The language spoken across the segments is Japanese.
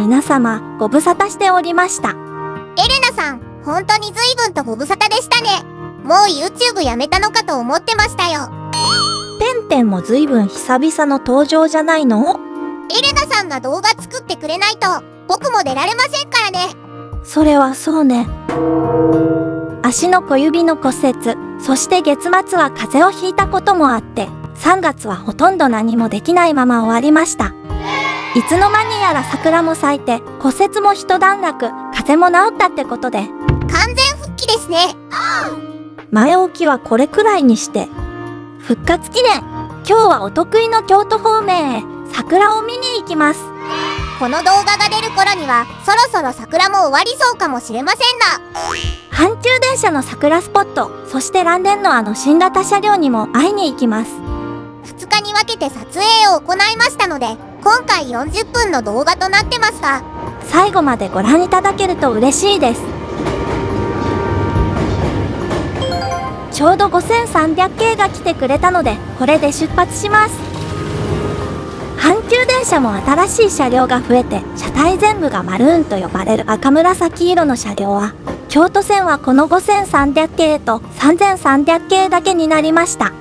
皆様、ご無沙汰しておりました。エレナさん、本当に随分とご無沙汰でしたね。もう YouTube やめたのかと思ってましたよ。ペンペンも随分久々の登場じゃないの？エレナさんが動画作ってくれないと、僕も出られませんからね。それはそうね。足の小指の骨折、そして月末は風邪をひいたこともあって、3月はほとんど何もできないまま終わりました。いつの間にやら桜も咲いて、骨折も一段落、風邪も治ったってことで。完全復帰ですね。前置きはこれくらいにして。復活記念、今日はお得意の京都方面へ桜を見に行きます。この動画が出る頃には、そろそろ桜も終わりそうかもしれませんな。阪急電車の桜スポット、そして蘭電のあの新型車両にも会いに行きます。2日に分けて撮影を行いましたので、今回40分の動画となってますが、最後までご覧いただけると嬉しいです。ちょうど5300系が来てくれたので、これで出発します。阪急電車も新しい車両が増えて、車体全部がマルーンと呼ばれる赤紫色の車両は、京都線はこの5300系と3300系だけになりました。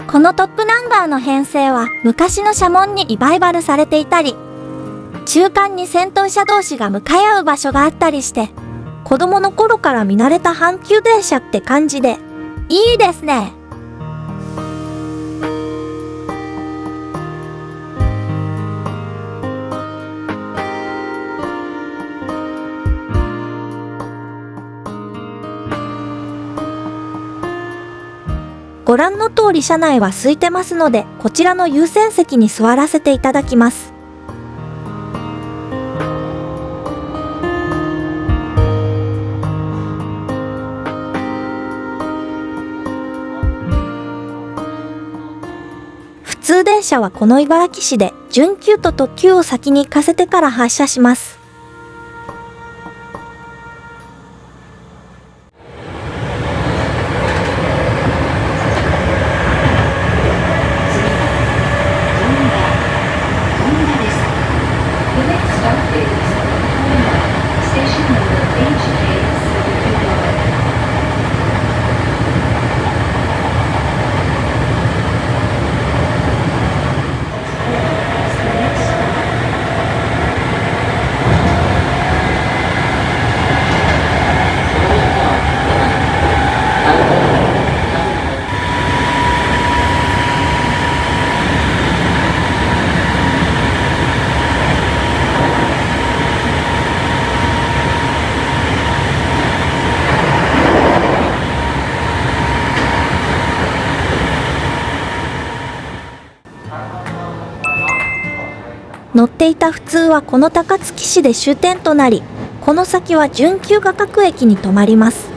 このトップナンバーの編成は昔の車門にリバイバルされていたり、中間に先頭車同士が向かい合う場所があったりして、子供の頃から見慣れた阪急電車って感じで、いいですね。ご覧の通り車内は空いてますので、こちらの優先席に座らせていただきます。普通電車はこの茨城市で準急と特急を先に行かせてから発車します。乗っていた普通はこの高槻市で終点となり、この先は準急が各駅に止まります。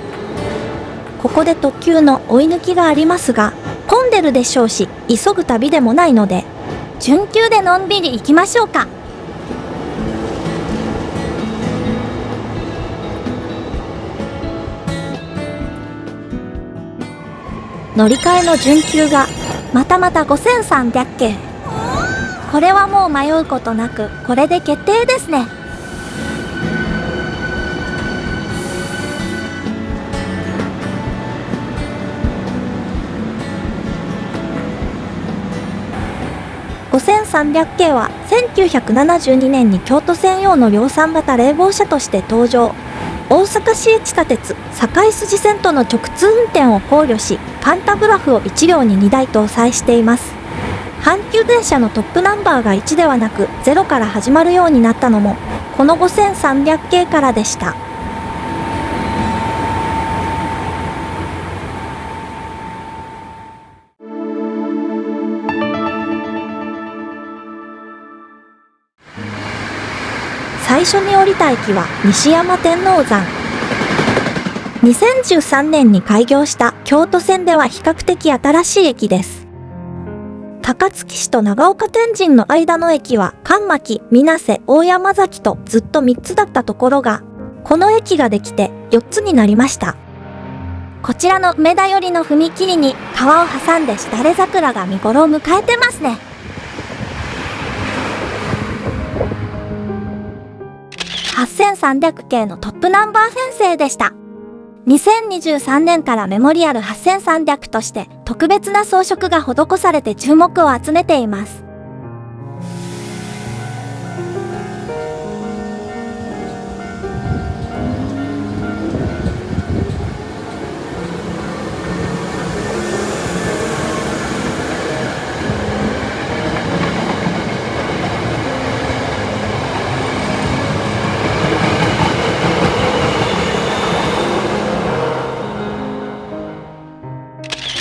ここで特急の追い抜きがありますが、混んでるでしょうし、急ぐ旅でもないので、準急でのんびり行きましょうか。乗り換えの準急が、またまた5300系。これはもう迷うことなく、これで決定ですね。5300系は1972年に京都専用の量産型冷房車として登場。大阪市営地下鉄堺筋線との直通運転を考慮し、パンタグラフを1両に2台搭載しています。阪急電車のトップナンバーが1ではなく0から始まるようになったのも、この5300系からでした。最初に降りた駅は西山天王山。2013年に開業した京都線では比較的新しい駅です。高槻市と長岡天神の間の駅は神巻、水瀬、大山崎とずっと3つだったところが、この駅ができて4つになりました。こちらの梅田寄りの踏切に川を挟んでしだれ桜が見頃を迎えてますね。8300系のトップナンバー編成でした。2023年からメモリアル8300として特別な装飾が施されて注目を集めています。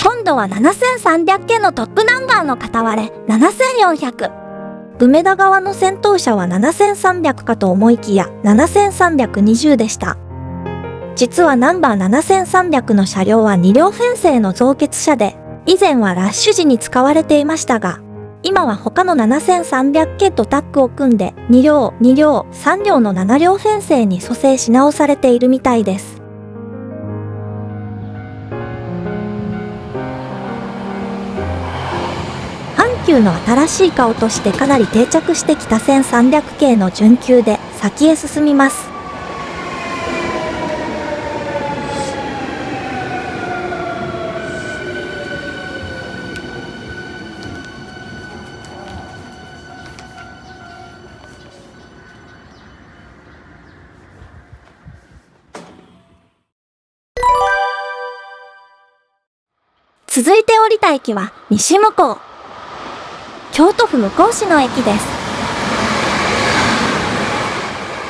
今度は7300系のトップナンバーの片割れ7400。梅田側の先頭車は7300かと思いきや7320でした。実はナンバー7300の車両は2両編成の増結車で、以前はラッシュ時に使われていましたが、今は他の7300系とタッグを組んで2両、3両の7両編成に蘇生し直されているみたいです。阪急の新しい顔としてかなり定着してきた1300系の準急で先へ進みます。続いて降りた駅は西向こう。京都府向日市の駅です。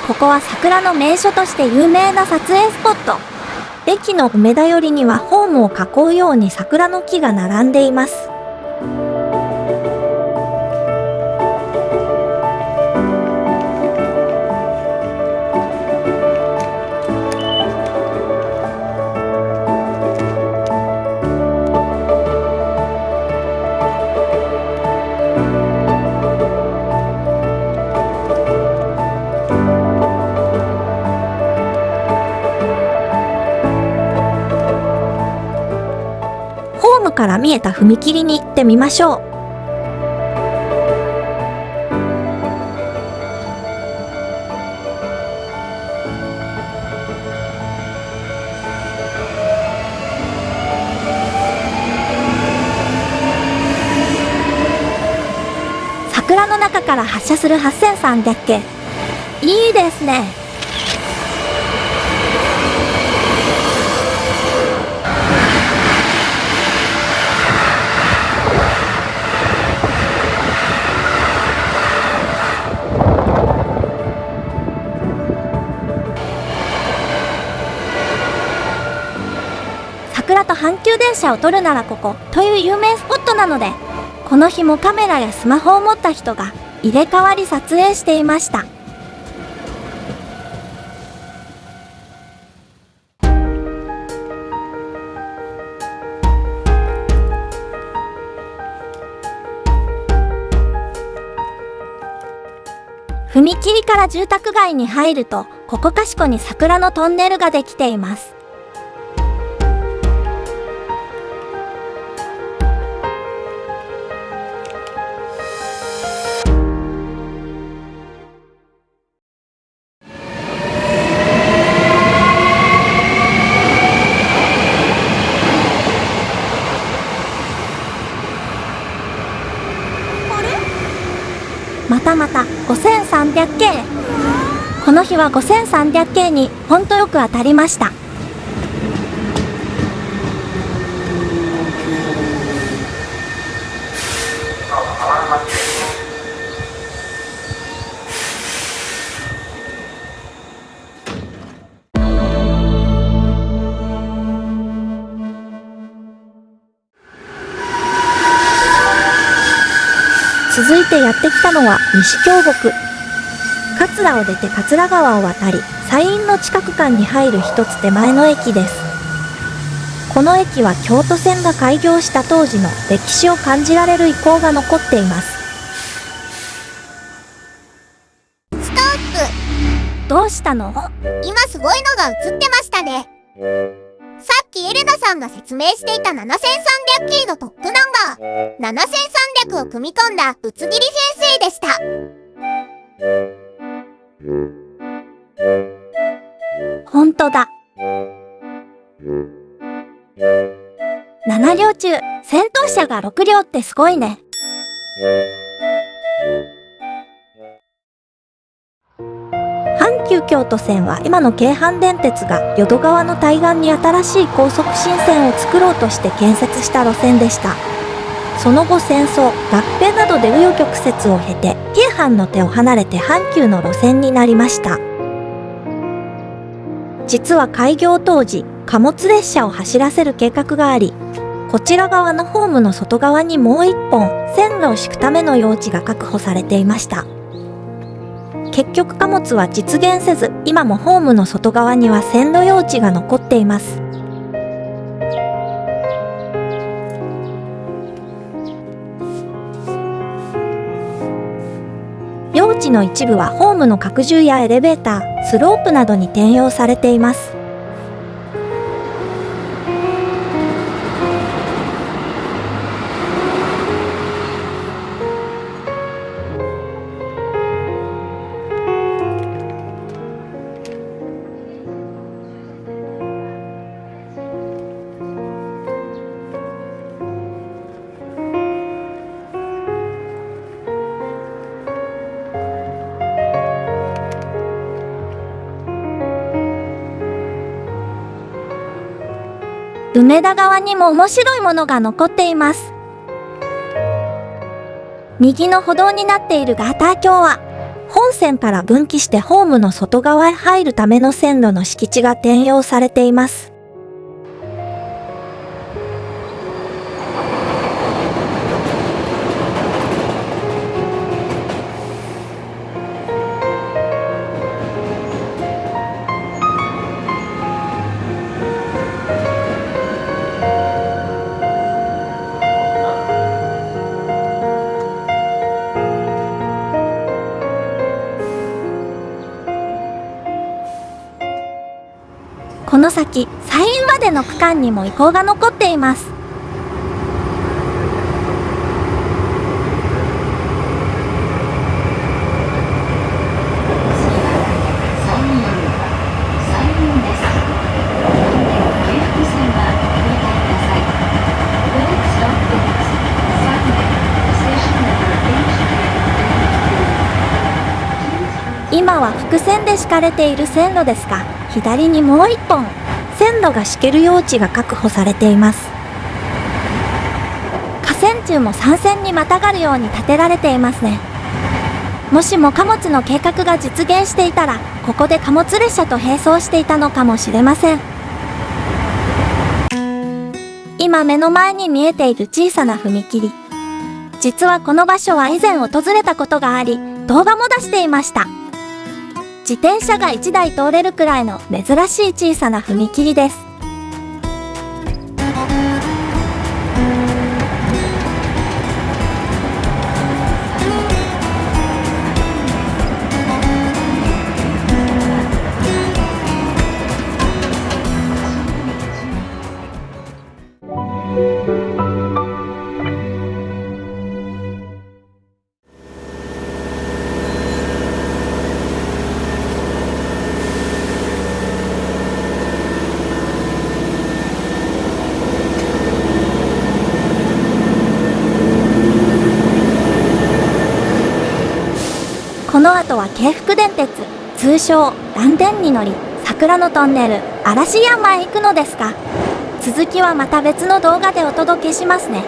ここは桜の名所として有名な撮影スポット。駅の梅田寄りにはホームを囲うように桜の木が並んでいます。ホームから見えた踏切に行ってみましょう。桜の中から発車する8300系。いいですね。桜と阪急電車を撮るならここという有名スポットなので、この日もカメラやスマホを持った人が入れ替わり撮影していました。踏切から住宅街に入ると、ここかしこに桜のトンネルができています。また5300系。この日は5300系にほんとよく当たりました。続いてやってきたのは西京極。桂を出て桂川を渡り、西院の地下区間に入る一つ手前の駅です。この駅は京都線が開業した当時の歴史を感じられる遺構が残っています。ストップ。どうしたの？今すごいのが映ってましたね。さっきエレナさんが説明していた7300キーのトップナンバー、7300を組み込んだぶつ切り先生でした。ほんとだ。7両中、戦闘車が6両ってすごいね。阪急京都線は今の京阪電鉄が淀川の対岸に新しい高速新線を作ろうとして建設した路線でした。その後戦争、合併などで紆余曲折を経て、京阪の手を離れて阪急の路線になりました。実は開業当時、貨物列車を走らせる計画があり、こちら側のホームの外側にもう一本線路を敷くための用地が確保されていました。結局貨物は実現せず、今もホームの外側には線路用地が残っています。用地の一部はホームの拡充やエレベーター、スロープなどに転用されています。梅田川にも面白いものが残っています。右の歩道になっているガーター橋は、本線から分岐してホームの外側へ入るための線路の敷地が転用されています。この先、西院までの区間にも遺構が残っています。今は複線で敷かれている線路ですが、左にもう一本、線路が敷ける用地が確保されています。架線柱も3線にまたがるように建てられていますね。もしも貨物の計画が実現していたら、ここで貨物列車と並走していたのかもしれません。今目の前に見えている小さな踏切。実はこの場所は以前訪れたことがあり、動画も出していました。自転車が1台通れるくらいの珍しい小さな踏切です。この後は京福電鉄、通称嵐電に乗り、桜のトンネル、嵐山へ行くのですが、続きはまた別の動画でお届けしますね。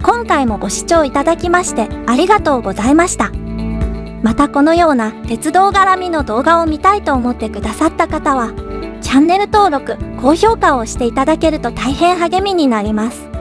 今回もご視聴いただきましてありがとうございました。またこのような鉄道絡みの動画を見たいと思ってくださった方は、チャンネル登録、高評価をしていただけると大変励みになります。